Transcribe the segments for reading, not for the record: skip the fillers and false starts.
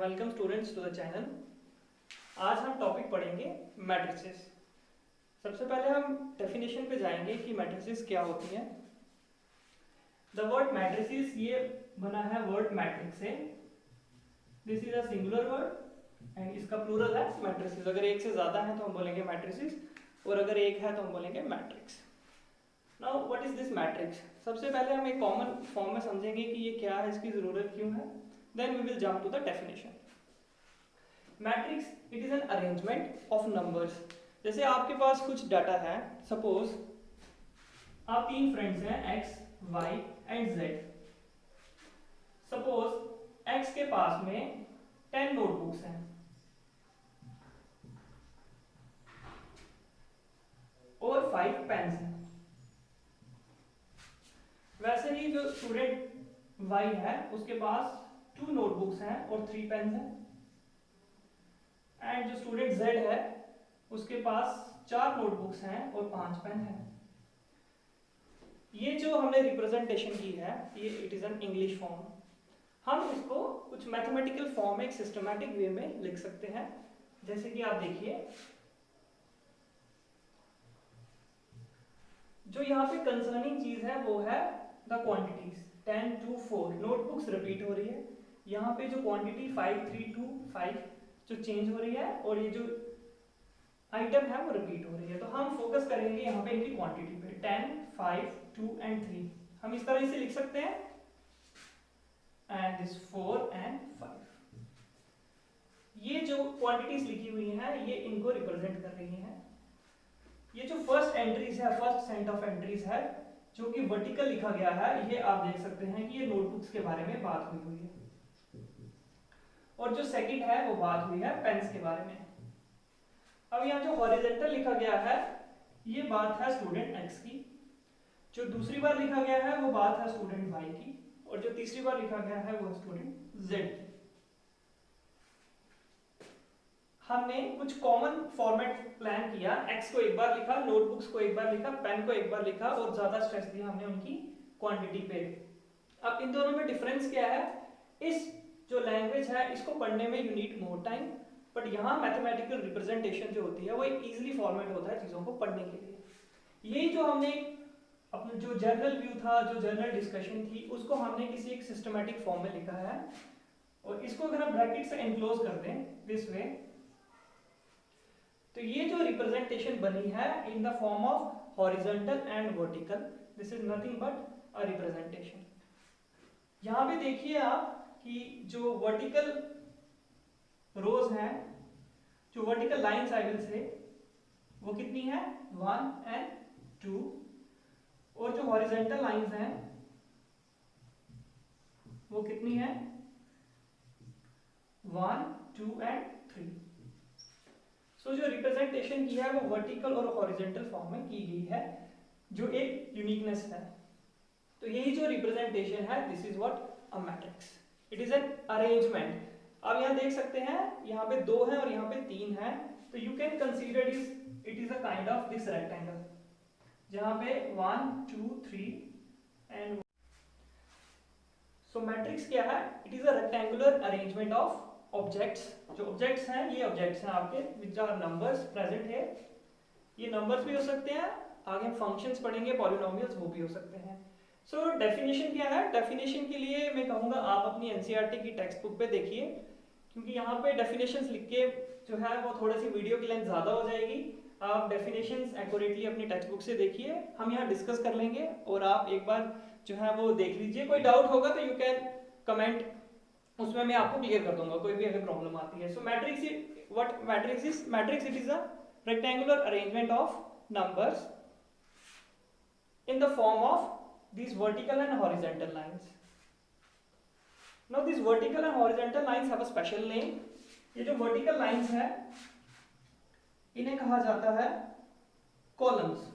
Welcome students to the channel. आज हम topic पढ़ेंगे मैट्रिसेस। सबसे पहले हम डेफिनेशन पे जाएंगे कि मैट्रिसेस क्या होती हैं। द वर्ड मैट्रिसेस ये बना है वर्ड मैट्रिक्स से। This is a singular word and इसका प्लूरल है मैट्रिसेस। अगर एक से ज्यादा है तो हम बोलेंगे मैट्रिसेस और अगर एक है तो हम बोलेंगे matrix. Now what is this matrix? सबसे पहले हम एक कॉमन फॉर्म में समझेंगे कि ये क्या है, इसकी जरूरत क्यों है। Then we will jump to the definition. Matrix it is an arrangement of numbers. जैसे आपके पास कुछ डाटा है, सपोज आप तीन फ्रेंड्स हैं x, y and z। Suppose x के पास में 10 नोटबुक्स हैं और 5 पेन्स हैं। वैसे ही जो स्टूडेंट y है उसके पास 2 नोटबुक्स हैं और 3 पेन्स हैं एंड जो स्टूडेंट Z है उसके पास 4 नोटबुक्स हैं और 5 पेन हैं। ये जो हमने रिप्रेजेंटेशन की है ये it is an English form. हम इसको कुछ मैथमेटिकल फॉर्म में एक सिस्टमैटिक वे में लिख सकते हैं। जैसे कि आप देखिए, जो यहाँ पे कंसर्निंग चीज है वो है द क्वांटिटीज। 10 2 4 नोटबुक्स रिपीट हो रही है। यहाँ पे जो क्वांटिटी 5 3 2 5 जो चेंज हो रही है और ये जो आइटम है वो रिपीट हो रही है। तो हम फोकस करेंगे यहाँ पे इनकी क्वांटिटी पे। 10 5 2 एंड 3 हम इस तरह से लिख सकते हैं एंड दिस 4 एंड 5। ये जो क्वांटिटीज लिखी हुई हैं ये इनको रिप्रेजेंट कर रही हैं। ये जो फर्स्ट एंट्रीज है, फर्स्ट सेट ऑफ एंट्रीज है जो कि वर्टिकल लिखा गया है, ये आप देख सकते हैं कि ये नोटबुक्स के बारे में बात हुई है और जो सेकंड है वो बात हुई है पेन्स के बारे में। अब यहाँ जो हॉरिजॉन्टल लिखा गया है ये बात है स्टूडेंट x की। जो दूसरी बार लिखा गया है वो बात है स्टूडेंट y की और जो तीसरी बार लिखा गया है वो स्टूडेंट z की। हमने कुछ कॉमन फॉर्मेट प्लान किया। x को एक बार लिखा, नोटबुक्स को एक बार लिखा, पेन को एक बार लिखा और ज्यादा स्ट्रेस दिया हमने उनकी क्वांटिटी पे। अब इन दोनों में डिफरेंस क्या है? इस जो लैंग्वेज है इसको पढ़ने में you need more time, but यहाँ मैथमेटिकल रिप्रेजेंटेशन जो होती है वो एक इजीली फॉर्मेट होता है चीजों को पढ़ने के लिए। यही जो हमने अपना जो जर्नल व्यू था, जो जर्नल डिस्कशन थी, उसको हमने किसी एक सिस्टमैटिक फॉर्म में लिखा है और इसको अगर हम ब्रैकेट से एनक्लोज कर दें दिस वे, तो ये जो रिप्रेजेंटेशन बनी है इन the form of horizontal and vertical, this is nothing but a representation. यहाँ पे देखिए आप कि जो वर्टिकल रोज हैं, जो vertical lines I will say, वो कितनी है 1 एंड 2 और जो हॉरिजॉन्टल लाइंस हैं वो कितनी है 1 2 एंड 3। सो जो रिप्रेजेंटेशन की है वो वर्टिकल और हॉरिजॉन्टल फॉर्म में की गई है, जो एक यूनिकनेस है। तो यही जो रिप्रेजेंटेशन है this is what a matrix. It is an arrangement. आप यहाँ देख सकते हैं यहाँ पे 2 है और यहाँ पे 3 है, तो you can consider it is a kind of this rectangle जहाँ पे 1 2 3 एंड। सो मैट्रिक्स क्या है? It is a rectangular arrangement of objects. जो ऑब्जेक्ट्स हैं ये ऑब्जेक्ट्स हैं आपके विच आर नंबर्स प्रेजेंट है। ये नंबर्स भी हो सकते हैं, आगे हम फंक्शंस पढ़ेंगे, पॉलिनोमियल्स वो भी हो सकते हैं। सो डेफिनेशन क्या है? डेफिनेशन के लिए मैं कहूँगा आप अपनी एनसीईआरटी की टेक्स्ट बुक पे देखिए, क्योंकि यहाँ पे डेफिनेशंस लिख के जो है वो थोड़ी सी वीडियो की लेंथ ज़्यादा हो जाएगी। आप डेफिनेशंस एक्यूरेटली अपनी टेक्स्ट बुक से देखिए, हम यहाँ डिस्कस कर लेंगे और आप एक बार जो है वो देख लीजिए। कोई डाउट होगा तो यू कैन कमेंट, उसमें मैं आपको क्लियर कर दूंगा कोई भी अगर प्रॉब्लम आती है। So matrix what matrix is? Matrix it is a rectangular arrangement of numbers in the form of these vertical and horizontal lines. Now these vertical and horizontal lines have a special name. ये जो vertical lines है इन्हें कहा जाता है columns।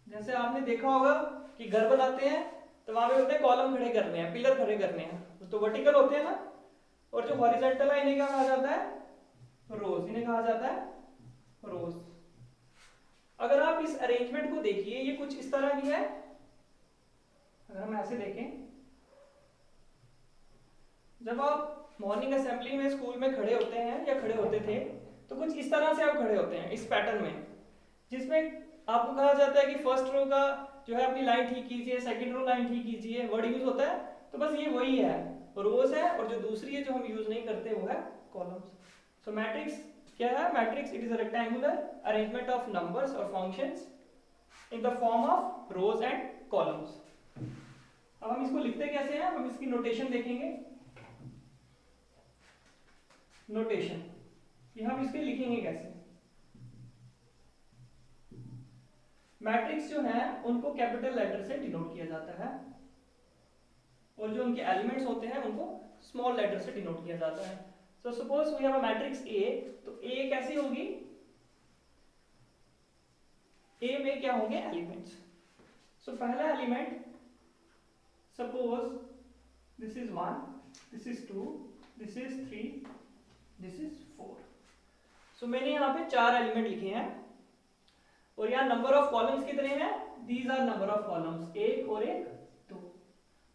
जैसे आपने देखा होगा कि घर बनाते हैं तो वहां पे होते हैं कॉलम खड़े करने हैं, पिलर खड़े करने हैं, तो वर्टिकल होते हैं ना। और जो हॉरिजॉन्टल है इन्हें क्या कहा जाता है? रोज। इन्हें कहा जाता है रोज। अगर आप इस अरेंजमेंट को देखिए ये कुछ इस तरह की है। अगर हम ऐसे देखें जब आप मॉर्निंग असेंबली में स्कूल में खड़े होते हैं या खड़े होते थे तो कुछ इस तरह से आप खड़े होते हैं इस पैटर्न में, जिसमें आपको कहा जाता है कि फर्स्ट रो का जो है अपनी लाइन ठीक कीजिए, सेकंड रो लाइन ठीक कीजिए, वर्ड यूज होता है। तो बस ये वही है, रोज है, और जो दूसरी है जो हम यूज नहीं करते वो है कॉलम्स। सो मैट्रिक्स क्या है? Matrix it is a rectangular arrangement of numbers और functions in the form of rows and columns. अब हम इसको लिखते कैसे हैं, हम इसकी नोटेशन देखेंगे। नोटेशन ये हम इसके लिखेंगे कैसे? मैट्रिक्स जो है उनको कैपिटल लेटर से डिनोट किया जाता है, और जो उनके एलिमेंट्स होते हैं उनको स्मॉल लेटर से डिनोट किया जाता है। So suppose we have a matrix A, तो ए कैसी होगी? ए में क्या होंगे? एलिमेंट्स। सो पहला element, suppose this is 1, this is 2, this is 3, this is 4। सो मैंने यहाँ पे 4 एलिमेंट लिखे हैं, और यहाँ नंबर ऑफ कॉलम्स कितने हैं? These are number of columns, एक और एक 2।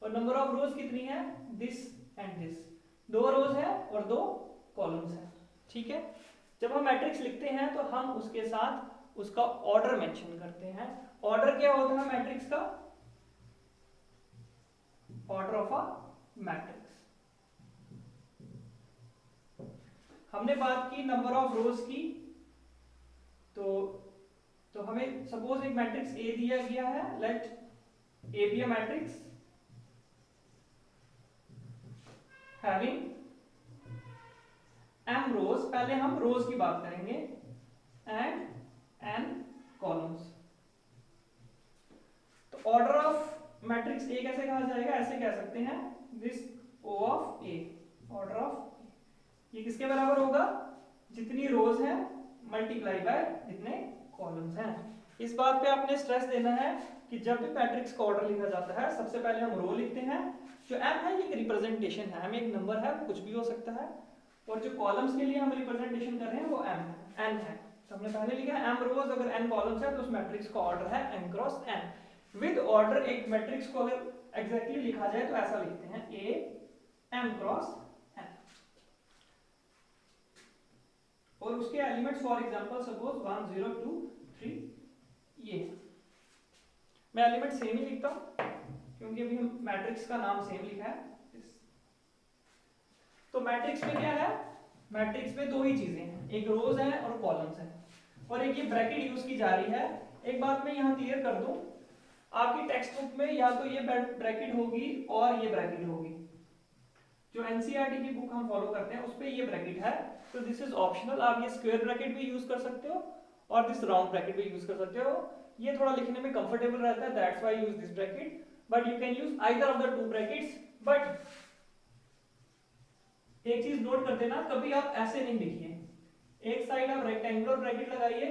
और नंबर ऑफ रोज कितनी है? दिस एंड दिस, 2 रोज है और 2 कॉलम्स है। ठीक है, जब हम मैट्रिक्स लिखते हैं तो हम उसके साथ उसका ऑर्डर मेंशन करते हैं। ऑर्डर क्या होता है मैट्रिक्स का? Order of a matrix. हमने बात की नंबर ऑफ रोज की, तो हमें सपोज एक मैट्रिक्स ए दिया गया है, let A be a matrix having m rows. पहले हम रोज की बात करेंगे, एंड n कॉलम्स। तो ऑर्डर ऑफ मैट्रिक्स ए कैसे कहा जाएगा? ऐसे कह सकते हैं, this O of A, order of A. ये किसके बराबर होगा? जितनी रोज है मल्टीप्लाई बाय जितने कॉलम्स हैं। इस बात पे आपने स्ट्रेस देना है कि जब भी मैट्रिक्स का ऑर्डर लिखा जाता है सबसे पहले हम रो लिखते हैं। जो m है ये एक रिप्रेजेंटेशन है, m एक नंबर है, कुछ भी हो सकता है, और जो कॉलम्स के लिए हम रिप्रेजेंटेशन कर रहे हैं वो m है, n है। तो हमने पहले लिखा m रोज, अगर n कॉलम्स है तो उस मैट्रिक्स का ऑर्डर है m क्रॉस n। विद ऑर्डर एक मैट्रिक्स को अगर एग्जैक्टली लिखा जाए तो ऐसा लिखते हैं a m क्रॉस n, और उसके एलिमेंट्स फॉर एग्जांपल सपोज 1 0 2 3, ये मैं एलिमेंट सेम ही लिखता हूं क्योंकि अभी हम मैट्रिक्स का नाम सेम लिखा है। तो मैट्रिक्स में क्या है? मैट्रिक्स में 2 ही चीजें हैं, एक रोज है और कॉलम्स है, और एक ये ब्रैकेट यूज की जा रही है। एक बात मैं यहाँ क्लियर कर दूं, आपकी टेक्स्ट बुक में या तो ये ब्रैकेट होगी और ये ब्रैकेट होगी। जो एनसीईआरटी की बुक हम फॉलो करते हैं उस पे ये ब्रैकेट है, तो दिस इज ऑप्शनल। आप ये स्क्वायर ब्रैकेट भी यूज कर सकते हो और दिस राउंड ब्रैकेट भी यूज कर सकते हो। ये थोड़ा लिखने में कंफर्टेबल रहता है, that's why use this bracket, but you can use either of the 2 brackets. But एक चीज नोट कर देना, कभी आप ऐसे नहीं लिखिए। एक साइड आप रेक्टेंगुलर ब्रैकेट लगाइए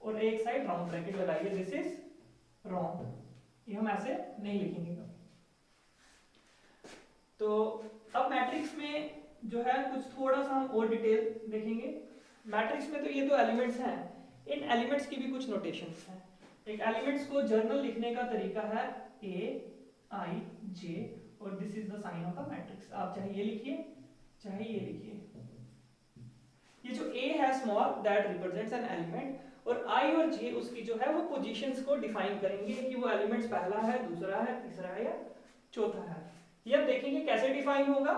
और एक साइड राउंड ब्रैकेट लगाइए, दिस इज राउंड। ये हम ऐसे नहीं लिखेंगे कभी। तो अब मैट्रिक्स में जो है कुछ थोड़ा सा हम और डिटेल देखेंगे। मैट्रिक्स में तो ये तो एलिमेंट्स हैं, इन एलिमेंट्स की भी कुछ नोटेशंस हैं। एक एलिमेंट्स को जर्नल लिखने का तरीका है A I J, और this is the sign of the matrix. आप चाहे ये लिखिए चाहे ये लिखिए। ये जो A है small, that represents an element, और I और J उसकी जो है वो पोजीशंस को डिफाइन करेंगे कि वो एलिमेंट्स पहला है, दूसरा है, तीसरा है या चौथा है। ये अब देखेंगे कैसे डिफाइन होगा।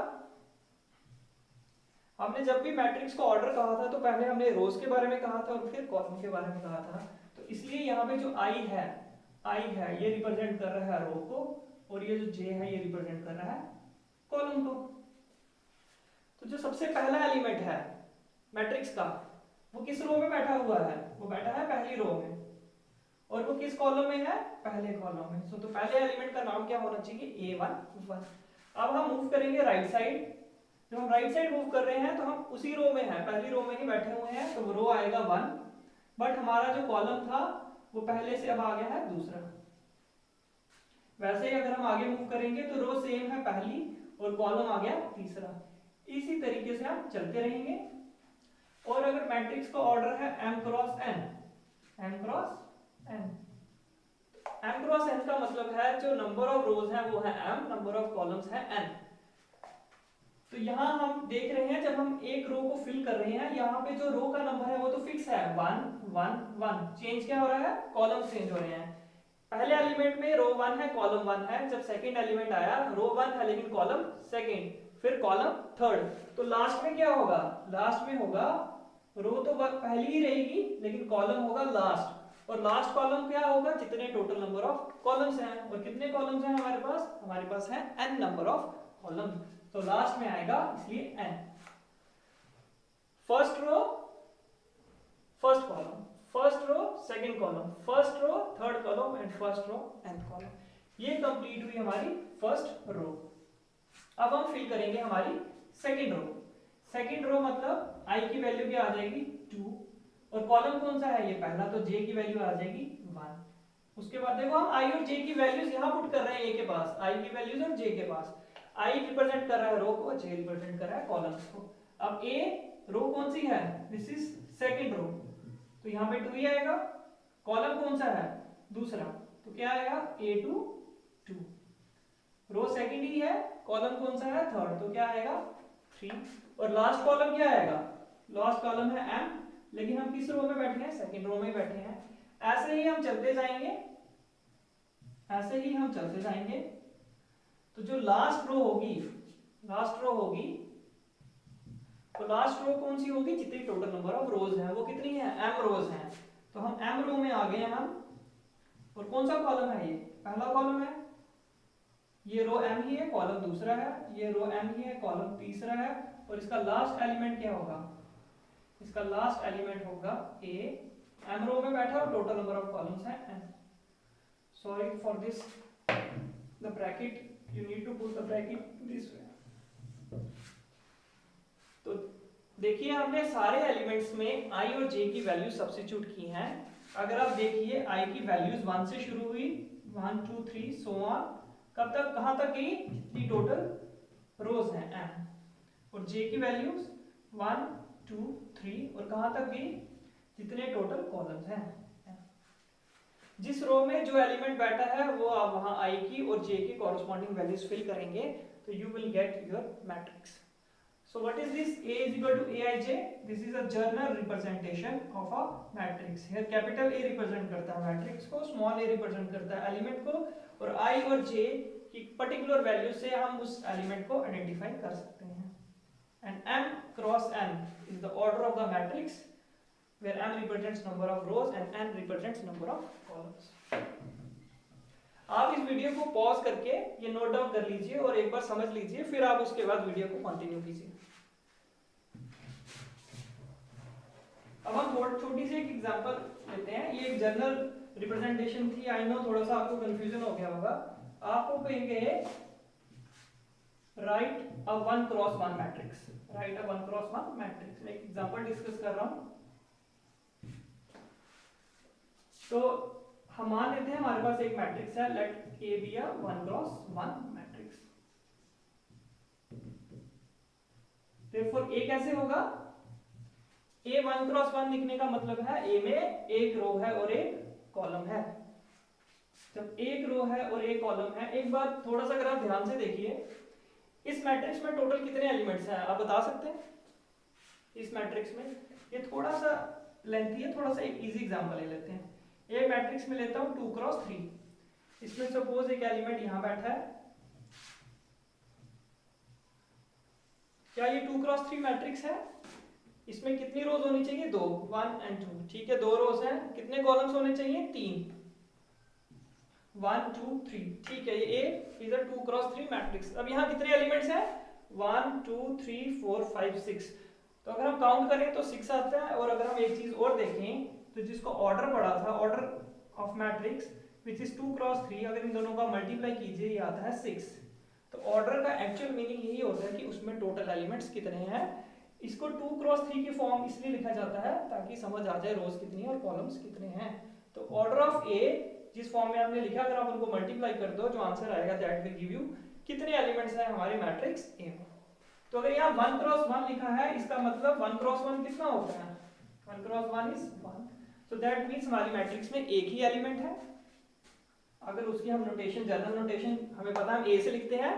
हमने जब भी मैट्रिक्स का ऑर्डर कहा था तो पहले हमने रोज के बारे में कहा था और फिर कॉलम के बारे में कहा था। तो इसलिए यहाँ पे जो I है ये रिप्रेजेंट कर रहा है रो को, और ये जो J है ये रिप्रेजेंट कर रहा है कॉलम को। तो जो सबसे पहला एलिमेंट है मैट्रिक्स का वो किस रो में बैठा हुआ है? वो बैठा है पहली रो में, और वो किस कॉलम में है? पहले कॉलम में। तो पहले एलिमेंट का नाम क्या होना चाहिए? A1 1। अब हम मूव करेंगे राइट साइड। जब हम राइट साइड मूव कर रहे हैं तो हम उसी रो में हैं, पहली रो में ही बैठे हुए हैं, तो वो रो आएगा 1, बट हमारा जो कॉलम था वो पहले से अब आ गया है दूसरा। वैसे ही अगर हम आगे मूव करेंगे तो रो सेम है पहली और कॉलम आ गया तीसरा। इसी तरीके से हम चलते रहेंगे। और अगर मैट्रिक्स का ऑर्डर है m क्रॉस n, m क्रॉस n, m क्रॉस n का मतलब है जो नंबर ऑफ रोज है वो है m, नंबर ऑफ कॉलम्स है n। तो यहाँ हम देख रहे हैं जब हम एक रो को फिल कर रहे हैं, यहाँ पे जो रो का नंबर है वो तो फिक्स है 1 1 1। चेंज क्या हो रहा है, कॉलम चेंज हो रहे हैं। पहले एलिमेंट में रो 1 है, कॉलम 1 है। जब सेकंड एलिमेंट आया रो 1 है लेकिन कॉलम सेकंड, फिर कॉलम थर्ड। तो लास्ट में क्या होगा, लास्ट में होगा रो तो पहली ही रहेगी लेकिन कॉलम होगा लास्ट, और लास्ट कॉलम क्या होगा, जितने टोटल नंबर ऑफ कॉलम्स हैं। और कितने कॉलम्स हैं हमारे पास है n नंबर ऑफ कॉलम। तो लास्ट में आएगा इसलिए n। First row first column, first row second column, first row third column and first row nth column. ये कंप्लीट हुई हमारी फर्स्ट रो। अब हम फिल करेंगे हमारी सेकंड रो। सेकंड रो मतलब i की वैल्यू क्या आ जाएगी 2, और कॉलम कौन सा है ये पहला, तो j की वैल्यू आ जाएगी 1। उसके बाद देखो हम i और j की वैल्यूज यहां पुट कर रहे हैं, a के पास i की वैल्यूज और j के पास। i रिप्रेजेंट कर रहा है रो को, j रिप्रेजेंट कर रहा है कॉलम्स को। अब a रो कौन सी है, दिस इज सेकंड रो, तो यहाँ पे 2 ही आएगा। कॉलम कौन सा है, दूसरा, तो क्या आएगा a2 2। रो सेकंड ही है, कॉलम कौन सा है थर्ड, तो क्या आएगा 3। और लास्ट कॉलम क्या आएगा, लास्ट कॉलम है m, लेकिन हम किस रो में बैठे हैं, सेकंड रो में बैठे हैं। ऐसे ही हम चलते जाएंगे, ऐसे ही हम चलते जाएंगे। तो जो लास्ट रो होगी, लास्ट रो होगी, तो लास्ट रो कौन सी होगी, जितनी टोटल नंबर ऑफ रोज हैं वो कितनी है, m रोज हैं। तो हम m रो में आ गए हैं हम। और कौन सा कॉलम है ये, पहला कॉलम है, ये रो m ही है, कॉलम दूसरा है, ये रो m ही है, कॉलम तीसरा है। और इसका लास्ट एलिमेंट क्या होगा, इसका लास्ट एलिमेंट होगा a। m रो में बैठा और टोटल नंबर ऑफ कॉलम्स है n। Sorry for this, the bracket, you need to put the bracket this way। तो देखिए हमने सारे एलिमेंट्स में i और j की वैल्यू सब्स्टिट्यूट की हैं। अगर आप देखिए i की वैल्यूज 1 से शुरू हुई, 1 2 3 सो ऑन, कब तक, कहां तक गई, जितनी टोटल रोज हैं n। और j की वैल्यूज 1 2 3, और कहां तक गई, जितने टोटल कॉलम्स हैं। जिस रो में जो एलिमेंट बैठा है वो आप वहां i की और j की कॉरेस्पॉन्डिंग वैल्यूज फिल करेंगे, तो you will get your matrix. So what is this, a is equal to aij, this is a journal representation of a matrix. Here capital A represent करता है matrix को, small a represent करता है element को, और i और j की particular value से हम उस एलिमेंट को आइडेंटिफाई कर सकते हैं। एंड m क्रॉस n is the order of the matrix, where m represents number of rows and n represents number of columns। आप इस वीडियो को पॉज करके ये नोट डाउन कर लीजिए और एक बार समझ लीजिए, फिर आप उसके बाद वीडियो को कंटिन्यू कीजिए। अब हम छोटी सी एक एग्जांपल लेते हैं। ये एक जनरल रिप्रेजेंटेशन थी, आई नो थोड़ा सा आपको कंफ्यूजन हो गया होगा। आपको कहेंगे राइट अ 1 क्रॉस 1 मैट्रिक्स, राइट अ 1 क्रॉस 1 मैट्रिक्स। मैं एक एग्जांपल डिस्कस कर रहा हूं। तो हम मान लेते हैं हमारे पास एक मैट्रिक्स है, let A be a 1 cross 1 matrix. Therefore A कैसे होगा, ए 1 क्रॉस 1 लिखने का मतलब है ए में एक रो है और एक कॉलम है। जब एक रो है और एक कॉलम है, एक बार थोड़ा सा अगर आप ध्यान से देखिए, इस मैट्रिक्स में टोटल कितने एलिमेंट्स हैं आप बता सकते हैं इस मैट्रिक्स में। ये थोड़ा सा लेंथी है, थोड़ा सा एक इजी एग्जांपल ले लेते हैं। एक मैट्रिक्स में लेता हूं 2 क्रॉस 3, इसमें सपोज एक एलिमेंट यहां बैठा है। क्या ये 2 क्रॉस 3 मैट्रिक्स है, इसमें कितनी रोज होनी चाहिए, 2, 1 and 2, ठीक है 2 रोज हैं। कितने कॉलम्स होने चाहिए, 3, 1 2 3, ठीक है। ये A is a 2 cross 3 matrix. अब यहाँ कितने एलिमेंट्स हैं, 1 2 3 4 5 6। तो अगर हम काउंट करें तो 6 आता है। और अगर हम एक चीज और देखें तो जिसको ऑर्डर पड़ा था, order of matrix which is 2 cross 3, अगर इन दोनों का मल्टीप्लाई कीजिए ये आता है 6। तो ऑर्डर का एक्चुअल मीनिंग यही होता है कि उसमें टोटल एलिमेंट्स कितने हैं। इसको 2 क्रॉस 3 की फॉर्म इसलिए लिखा जाता है ताकि समझ आ जाए रोज कितनी है और कॉलम्स कितने हैं। तो ऑर्डर ऑफ ए जिस फॉर्म में आपने लिखा, अगर आप उनको मल्टीप्लाई कर दो, जो आंसर आएगा दैट विल गिव यू कितने एलिमेंट्स हैं हमारे मैट्रिक्स ए में। तो अगर यहाँ 1 क्रॉस 1 लिखा है, इसका मतलब 1 क्रॉस 1 कितना होता है, 1 क्रॉस 1 इज 1। तो दैट मींस हमारी मैट्रिक्स में एक ही एलिमेंट है। अगर उसकी हम नोटेशन, जनरल नोटेशन हमें पता है, हम ए से लिखते हैं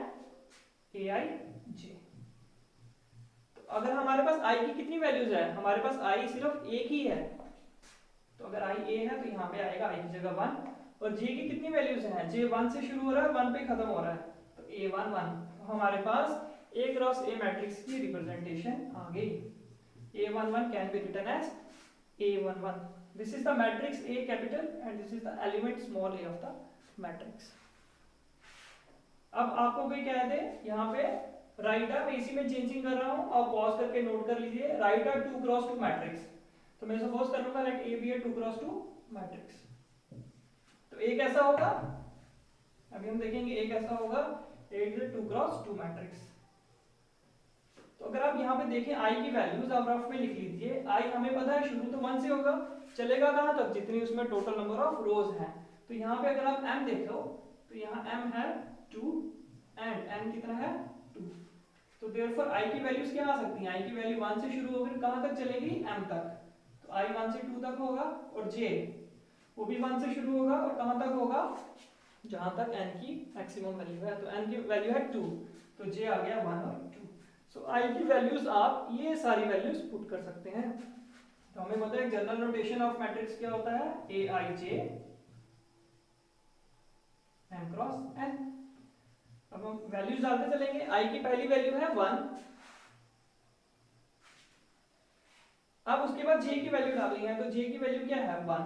AIJ। अगर हमारे पास i की कितनी वैल्यूज है, हमारे पास i सिर्फ एक ही है, तो अगर i a है तो यहाँ पे आएगा i की जगह 1, और j की कितनी वैल्यूज हैं, j 1 से शुरू हो रहा है 1 पे खत्म हो रहा है, तो a1 1, तो हमारे पास a क्रॉस a मैट्रिक्स की रिप्रेजेंटेशन आ गई। a11 can be written as a11, this is the matrix a capital and this is the element small a of the matrix. अब आपको कोई कह दे यहाँ पे राइट है, मैं इसी में चेंजिंग कर रहा हूँ, आप पॉज करके नोट कर लीजिए, राइट है 2 क्रॉस 2 मैट्रिक्स, तो मैं सपोज कर लूंगा let A be a 2 cross 2 matrix, तो ए कैसा होगा, अभी हम देखेंगे ए कैसा होगा, ए इज 2 क्रॉस 2 मैट्रिक्स। तो अगर आप यहाँ पे देखें आई की वैल्यूज आप रफ में लिख लीजिए, आई हमें पता है शुरू तो 1 से होगा, चलेगा कहाँ तक, जितनी उसमें टोटल नंबर ऑफ रोज हैं, तो यहाँ पे अगर आप m देखो तो यहाँ m है 2 एंड n कितना है 2, तो देयरफॉर i की वैल्यूज क्या आ सकती हैं, i की वैल्यू 1 से शुरू होकर कहाँ तक चलेगी m तक, तो i 1 से 2 तक होगा, और j वो भी 1 से शुरू होगा और कहाँ तक होगा, जहां तक n की मैक्सिमम वैल्यू है, तो n की वैल्यू है 2, तो j आ गया 1 और 2। सो i की वैल्यूज आप ये सारी वैल्यूज पुट कर सकते हैं। तो हमें पता है जनरल नोटेशन ऑफ मैट्रिक्स क्या होता है, aij m क्रॉस n। अब हम वैल्यूज डालते चलेंगे, i की पहली वैल्यू है 1, अब उसके बाद j की वैल्यू डालनी है, तो j की वैल्यू क्या है 1।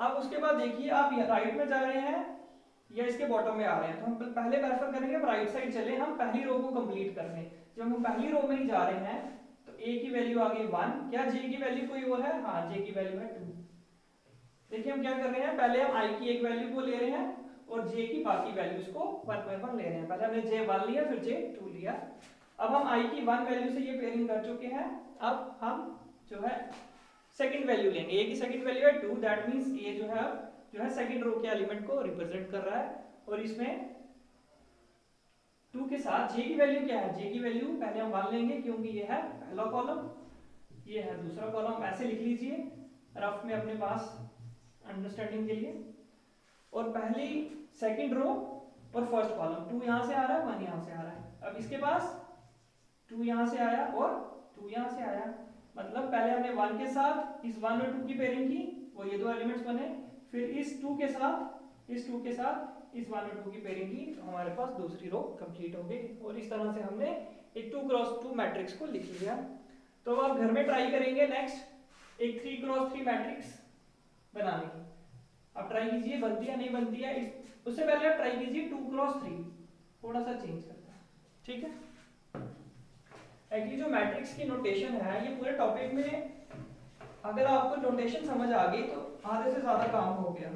अब उसके बाद देखिए आप राइट में जा रहे हैं या इसके बॉटम में आ रहे हैं, तो हम पहले प्रेफर करेंगे हम राइट साइड चले, हम पहली रो को कंप्लीट कर लें। जब हम पहली रो में ही जा रहे हैं तो a की वैल्यू आ गई 1, क्या j की वैल्यू कोई और है, हाँ j की वैल्यू है 2। देखिए हम क्या कर रहे हैं, पहले हम i की एक वैल्यू को ले रहे हैं और j की बाकी वैल्यूज को 1 ले रहे हैं, पहले हमने j1 लिया फिर j2 लिया। अब हम i की 1 वैल्यू से ये पेयरिंग कर चुके हैं, अब हम जो है सेकंड वैल्यू लेंगे, a की सेकंड वैल्यू है 2, दैट मींस a जो है सेकंड रो के एलिमेंट को रिप्रेजेंट कर रहा है, और इसमें 2 के साथ j की वैल्यू क्या है, j की वैल्यू पहले हम 1 लेंगे क्योंकि ये है पहला कॉलम, ये है दूसरा कॉलम, ऐसे लिख लीजिए रफ में अपने पास अंडरस्टैंडिंग के लिए, और पहली सेकंड रो और फर्स्ट कॉलम 2 यहां से आ रहा है 1 यहां से आ रहा है, अब इसके पास 2 यहां से आया और 2 यहां से आया, मतलब पहले हमने 1 के साथ इस 1 और 2 की पेयरिंग की, वो ये दो एलिमेंट्स बने, फिर इस 2 के साथ इस 1 और 2 की पेयरिंग की, तो हमारे पास दूसरी रो कंप्लीट हो गई, और इस तरह से हमने एक 2 क्रॉस 2 मैट्रिक्स को लिख लिया। तो अब आप घर में ट्राई करेंगे नेक्स्ट एक 3 क्रॉस 3 मैट्रिक्स बनाने की, आप ट्राई कीजिए बनती है नहीं बनती है, उससे पहले आप ट्राई कीजिए 2 क्रॉस 3, थोड़ा सा चेंज करता है, ठीक है। एक्चुअली जो मैट्रिक्स की नोटेशन है ये पूरे टॉपिक में अगर आपको नोटेशन समझ आ गई तो आधे से ज्यादा काम हो गया।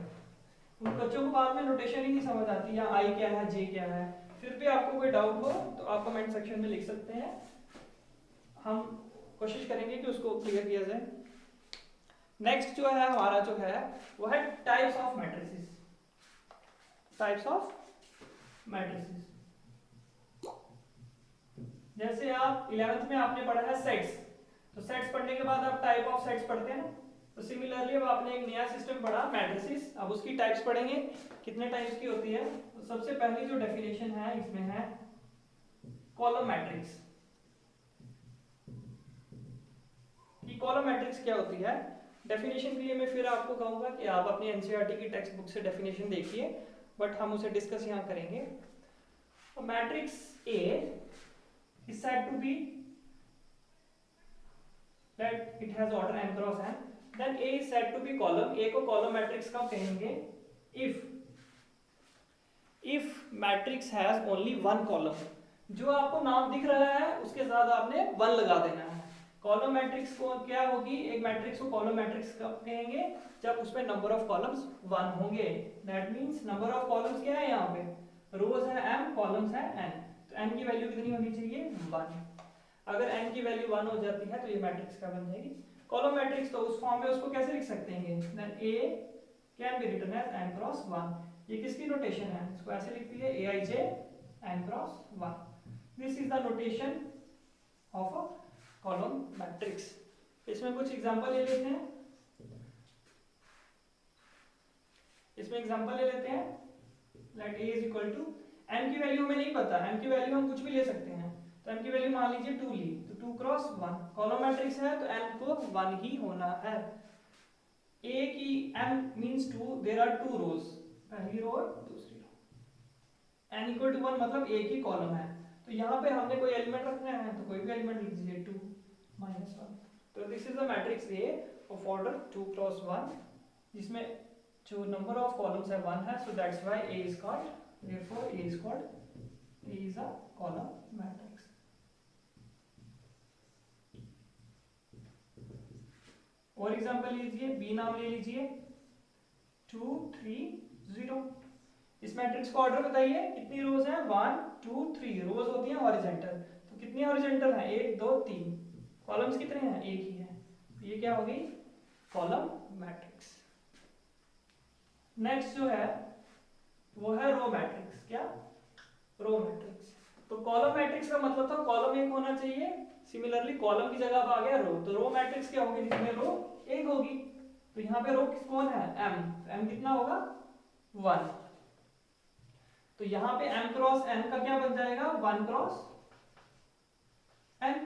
उन बच्चों को बाद में नोटेशन ही नहीं समझ आती, या आई क्या है जे क्या है, फिर भी आपको कोई डाउट हो तो आप कमेंट सेक्शन में लिख सकते हैं, हम कोशिश करेंगे कि उसको क्लियर किया जाए। नेक्स्ट जो है हमारा जो है वो है types of matrices, types of matrices. जैसे आप 11th में आपने पढ़ा है सेट्स, तो सेट्स पढ़ने के बाद आप टाइप ऑफ सेट्स पढ़ते हैं ना, तो सिमिलरली अब आपने एक नया सिस्टम पढ़ा मैट्रिसेस, अब उसकी टाइप्स पढ़ेंगे कितने टाइप्स की होती है। तो सबसे पहली जो डेफिनेशन है इसमें है कॉलम मैट्रिक्स, कि कॉलम मैट्रिक्स क्या होती है। डेफिनेशन के लिए मैं फिर आपको कहूंगा कि आप अपनी एनसीईआरटी की टेक्स्ट बुक से डेफिनेशन देखिए, बट हम उसे डिस्कस यहाँ करेंगे। Matrix A is said to be that it has order n cross n, then A is said to be column, A को column matrix कब कहेंगे, if matrix has only one column, जो आपको नाम दिख रहा है उसके साथ आपने 1 लगा देना है। कॉलम मैट्रिक्स को क्या होगी, एक मैट्रिक्स को कॉलम मैट्रिक्स कब कहेंगे, जब उसमें नंबर ऑफ कॉलम्स 1 होंगे, that means number of columns क्या है, यहाँ पे रोज है m, कॉलम्स है n, तो n की वैल्यू कितनी होनी चाहिए 1। अगर n की वैल्यू 1 हो जाती है तो ये मैट्रिक्स क्या बन जाएगी, कॉलम मैट्रिक्स। तो उस फॉर्म में उसको कैसे लिख सकते हैं, then A can be written as n cross 1। ये किसकी नोटेशन है, इसको ऐसे लिख दीजिए Aij n cross 1। This is the notation of a column matrix. इसमें कुछ एग्जांपल ले लेते हैं, इसमें एग्जांपल ले लेते हैं। Let A is equal to, n की वैल्यू हमें नहीं पता, n की वैल्यू हम कुछ भी ले सकते हैं, तो m की वैल्यू मान लीजिए 2 ली, तो 2 क्रॉस 1 कॉलम मैट्रिक्स है तो n को 1 ही होना है। a की m मींस 2, देयर आर 2 रोज, पहली रो और दूसरी रो, n इक्वल टू 1 मतलब a की कॉलम है, तो यहाँ पे हमने कोई एलिमेंट रखना है तो कोई भी एलिमेंट लिख दीजिए 2 माइनस 1। तो this is the matrix A of order 2 cross 1 जिसमें जो नंबर ऑफ कॉलम्स है 1 है, so that's why A is called, therefore A is called, A is a column matrix. और एग्जांपल लीजिए, B नाम ले लीजिए 2 3 0। इस मैट्रिक्स का ऑर्डर बताइए, कितनी रोज हैं 1 2 3, रोज होती हैं हॉरिजॉन्टल, तो कितनी हॉरिजॉन्टल है 1 2 3, कॉलम्स कितने हैं एक ही है, तो ये क्या हो गई कॉलम मैट्रिक्स। नेक्स्ट जो है वो है रो मैट्रिक्स। क्या? Row matrix. तो कॉलम मैट्रिक्स का मतलब था कॉलम एक होना चाहिए, सिमिलरली कॉलम की जगह अब आ गया रो, तो रो मैट्रिक्स क्या होगी जिसमें रो एक होगी, तो यहाँ पे रो कौन है m, m कितना होगा 1, तो यहाँ पे m क्रॉस n का क्या बन जाएगा 1 क्रॉस n,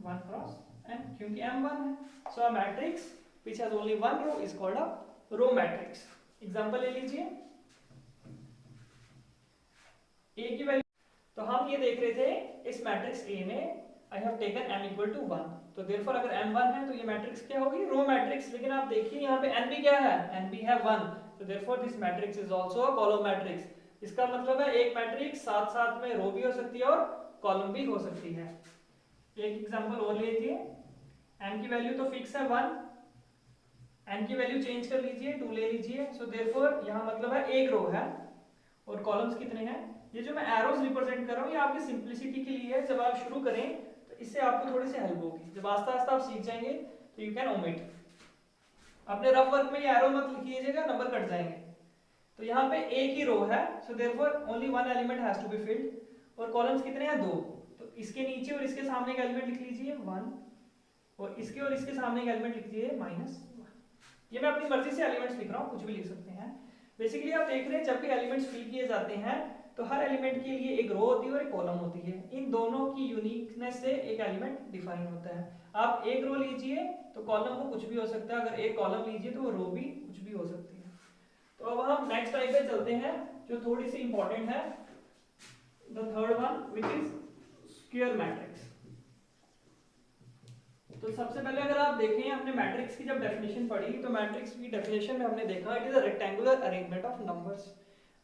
1 क्रॉस n क्योंकि m 1 है, so a matrix which has only one row is called a row matrix. Example ले लीजिए, a की वैल्यू, तो हम ये देख रहे थे इस मैट्रिक्स A में I have taken m equal to 1, तो देयरफॉर अगर m 1 है तो ये मैट्रिक्स क्या होगी रो मैट्रिक्स, लेकिन आप देखिए यहाँ पे n भी क्या है, n भी है 1, तो therefore this matrix is also a column matrix. इसका मतलब है एक मैट्रिक्स साथ साथ में रो भी हो सकती है और कॉलम भी हो सकती है। एक एग्जांपल और लीजिए, m की वैल्यू तो फिक्स है 1, n की वैल्यू चेंज कर लीजिए 2 ले लीजिए, सो देयरफॉर यहाँ मतलब है एक रो है और कॉलम्स कितने हैं, ये जो मैं एरोस रिप्रेजेंट कर रहा हूँ ये आपकी सिंपलिसिटी के लिए है, जब आप शुरू करें तो इससे आपको थोड़ी सी हेल्प होगी, जब आस्ता आस्ता आप सीख जाएंगे तो यू कैन ओमिट, अपने रफ वर्क में ये एरो मत लिखिएगा नंबर कट जाएंगे। तो यहाँ पे एक ही रो है, so therefore only one element has to be filled, और कॉलम्स कितने हैं 2, तो इसके नीचे और इसके सामने का एलिमेंट लिख लीजिए 1 और इसके और इसके सामने का एलिमेंट लिख लीजिए -1। ये मैं अपनी मर्जी से एलिमेंट्स लिख रहा हूँ, कुछ भी लिख सकते हैं। बेसिकली आप देख रहे हैं जब भी एलिमेंट्स फिल किए जाते हैं तो हर एलिमेंट के लिए एक रो होती है और एक कॉलम होती है, इन दोनों की यूनिकनेस से एक एलिमेंट डिफाइन होता है। आप एक रो लीजिए तो कॉलम को कुछ भी हो सकता है, अगर एक कॉलम लीजिए तो वो रो भी कुछ भी हो सकती है। तो अब हम नेक्स्ट टाइप पे चलते हैं जो थोड़ी सी इंपॉर्टेंट है, the third one which is square matrix. तो सबसे पहले अगर आप देखें हमने मैट्रिक्स की जब डेफिनेशन पढ़ी तो मैट्रिक्स की डेफिनेशन में हमने देखा it is a rectangular arrangement of numbers.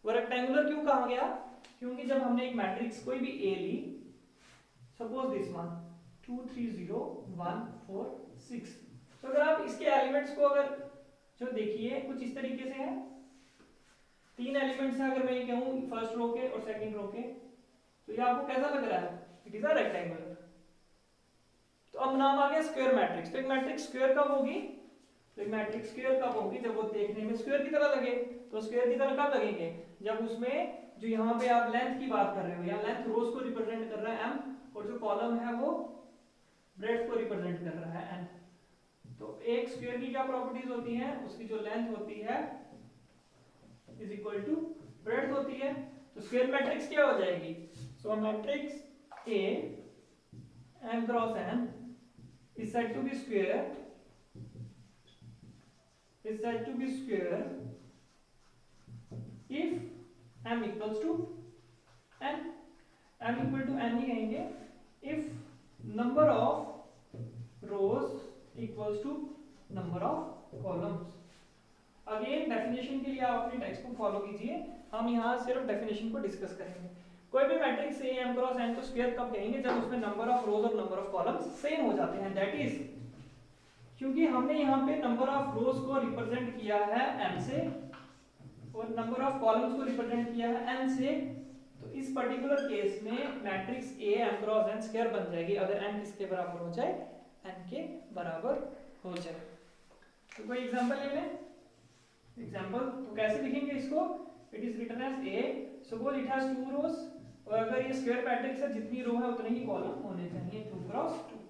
वो रेक्टेंगुलर क्यों कहा गया, क्योंकि जब हमने एक मैट्रिक्स कोई भी ए ली, सपोज दिस वन 2 3 0 1 4 6, तो अगर आप इसके एलिमेंट्स को अगर जो देखिए कुछ इस तरीके से हैं, 3 एलिमेंट्स हैं अगर मैं ये कहूँ फर्स्ट रो के और सेकंड रो के, तो ये आपको कैसा लग रहा है, इट इज अ रेक्टेंगुलर। तो अब नाम आ गया स्क्वायर मैट्रिक्स। तो एक मैट्रिक्स स्क्वायर कब होगी, तो एक मैट्रिक्स स्क्वायर कब होगी, जब वो देखने में स्क्वायर की तरह लगे। तो स्क्वायर की तरह कब लगेंगे, जब उसमें जो यहाँ पे आप लेंथ की बात कर रहे हो, या लेंथ रोज को रिप्रेजेंट कर रहा है m, और जो कॉलम है वो ब्रेड्थ को रिप्रेजेंट कर रहा है n। तो एक स्क्वायर की क्या प्रॉपर्टीज होती हैं, उसकी जो लेंथ होती है इज इक्वल टू ब्रेड्थ होती है। तो स्क्वायर मैट्रिक्स क्या हो जाएगी, सो मैट्रिक्स A m क्रॉस n is said to be square, is said to be square if m equals to n, m equal to n ही कहेंगे if number of rows equals to number of columns। Again definition के लिए आप अपने text को follow कीजिए, हम यहाँ सिर्फ डेफिनेशन को डिस्कस करेंगे। कोई भी मैट्रिक्स A m क्रॉस n को स्क्वायर कब कहेंगे, जब उसमें नंबर ऑफ रोज और नंबर ऑफ कॉलम्स सेम हो जाते हैं, दैट इज क्योंकि हमने यहाँ पे नंबर ऑफ रोज को रिप्रेजेंट किया है m से और नंबर ऑफ कॉलम्स को रिप्रेजेंट किया है n से, तो इस पर्टिकुलर केस में मैट्रिक्स A m क्रॉस n स्क्वायर बन जाएगी अगर n किसके बराबर हो जाए, n के बराबर हो जाए। तो कोई एग्जांपल ले लें, एग्जांपल तो कैसे लिखेंगे इसको, it is written as A, suppose it has 2 rows, और अगर ये स्क्वायर मैट्रिक्स है जितनी रो है उतने ही कॉलम होने चाहिए, 2 क्रॉस 2।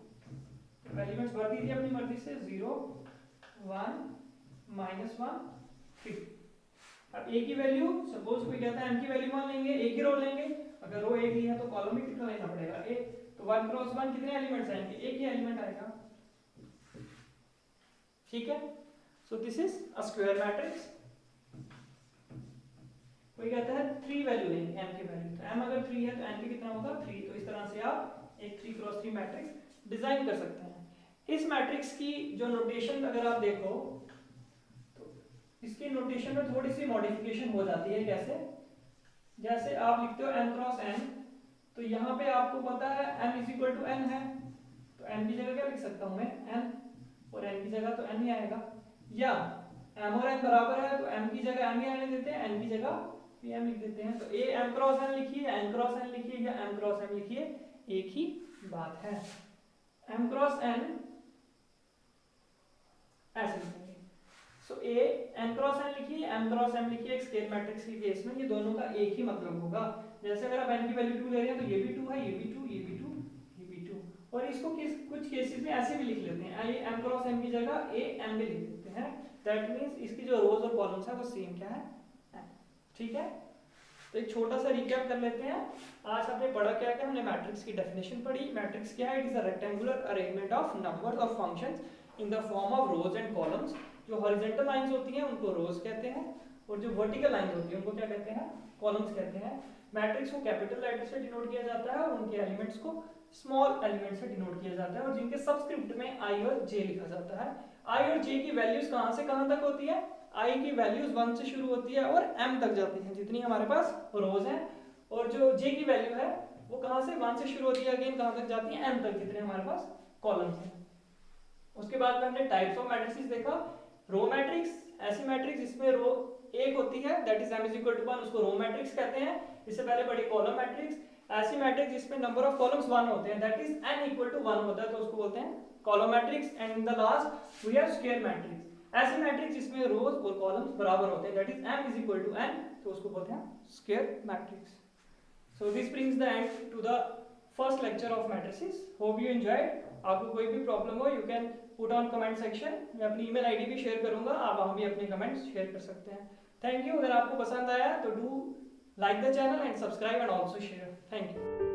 एलिमेंट्स भर दीजिए अपनी मर्जी से 0 1 -1 3। अब a की वैल्यू सपोज कोई कहता है m की वैल्यू मान लेंगे, एक ही रो लेंगे, अगर रो एक ही है तो कॉलम भी कितना लेना पड़ेगा एक, तो 1 क्रॉस 1 कितने एलिमेंट्स आएंगे, एक ही एलिमेंट आएगा, ठीक है। So this is a square matrix. कोई कहता है 3 वैल्यू लेंगे m की वैल्यू, तो m अगर 3 है तो n की कितना होगा 3, तो इस तरह से आप एक 3 क्रॉस 3 मैट्रिक्स डिजाइन कर सकते हैं। इस मैट्रिक्स की जो नोटेशन अगर आप देखो तो इसकी नोटेशन में थोड़ी सी मॉडिफिकेशन हो जाती है। कैसे, जैसे आप लिखते हो m क्रॉस n, तो यहाँ पे आपको पता है m is equal to n है, तो m की जगह क्या लिख सकता हूँ मैं n, और n की जगह तो n ही आएगा, या m और n बराबर है तो m की जगह m ही आने देते हैं, n की जगह भी m लिख देते हैं। तो a m क्रॉस n लिखिए, n क्रॉस n लिखिए या m क्रॉस m लिखिए, एक ही बात है। m क्रॉस n ऐसे लिखेंगे। सो a n क्रॉस n लिखिए, m क्रॉस m लिखिए, एक स्केल मैट्रिक्स के केस में ये दोनों का एक ही मतलब होगा। जैसे अगर आप n की वैल्यू 2 ले रहे हैं तो ये भी 2 है, ये भी 2, ये भी 2, ये भी 2, और इसको कुछ केसेस में ऐसे भी लिख लेते हैं, a m क्रॉस m की जगह a m भी लिख देते हैं। दैट मींस इसकी जो रोज और कॉलम्स है वो सेम क्या है, ठीक है। तो एक छोटा सा रिकैप कर लेते हैं। आज हमने पढ़ा क्या क्या, हमने मैट्रिक्स की डेफिनेशन पढ़ी। मैट्रिक्स क्या है, it is a rectangular arrangement of numbers of functions in the form of rows and columns. जो हॉरिजॉन्टल लाइंस होती हैं उनको रोज कहते हैं, और जो वर्टिकल लाइंस होती हैं उनको क्या कहते हैं, कॉलम्स कहते हैं। मैट्रिक्स को कैपिटल लेटर से डिनोट किया जाता है और उनके एलिमेंट्स को स्मॉल एलिमेंट से डिनोट किया जाता है, और जिनके सबस्क्रिप्ट में आई और जे लिखा जाता है। आई और जे की वैल्यूज कहाँ से कहाँ तक होती है, i की वैल्यूज 1 से शुरू होती है और m तक जाती है, जितनी हमारे पास रोज हैं, और जो j की वैल्यू है वो कहाँ से 1 से शुरू होती है, अगेन कहाँ तक जाती है, m तक, जितने हमारे पास कॉलम्स हैं। उसके बाद में हमने टाइप्स ऑफ मैट्रिसेस देखा। रो मैट्रिक्स, ऐसी मैट्रिक्स जिसमें रो एक होती है, that is m is equal to 1, उसको रो मैट्रिक्स कहते हैं। इससे पहले पढ़ी कॉलम मैट्रिक्स, ऐसी मैट्रिक्स जिसमें नंबर ऑफ कॉलम्स 1 होते हैं, that is n equal to 1 होता है, तो उसको बोलते हैं column matrix. And in the last we have square matrix, ऐसी मैट्रिक्स जिसमें रोज और कॉलम्स बराबर होते हैं, that is m is equal to n, तो उसको बोलते हैं square matrix. So this brings the end to the first lecture of matrices. Hope you enjoyed. आपको कोई भी प्रॉब्लम हो, you can put on comment section, मैं अपनी ईमेल आईडी भी शेयर करूंगा, आप वहां भी अपने कमेंट्स शेयर कर सकते हैं। Thank you. अगर आपको पसंद आया तो do like the channel and subscribe and also share. Thank you.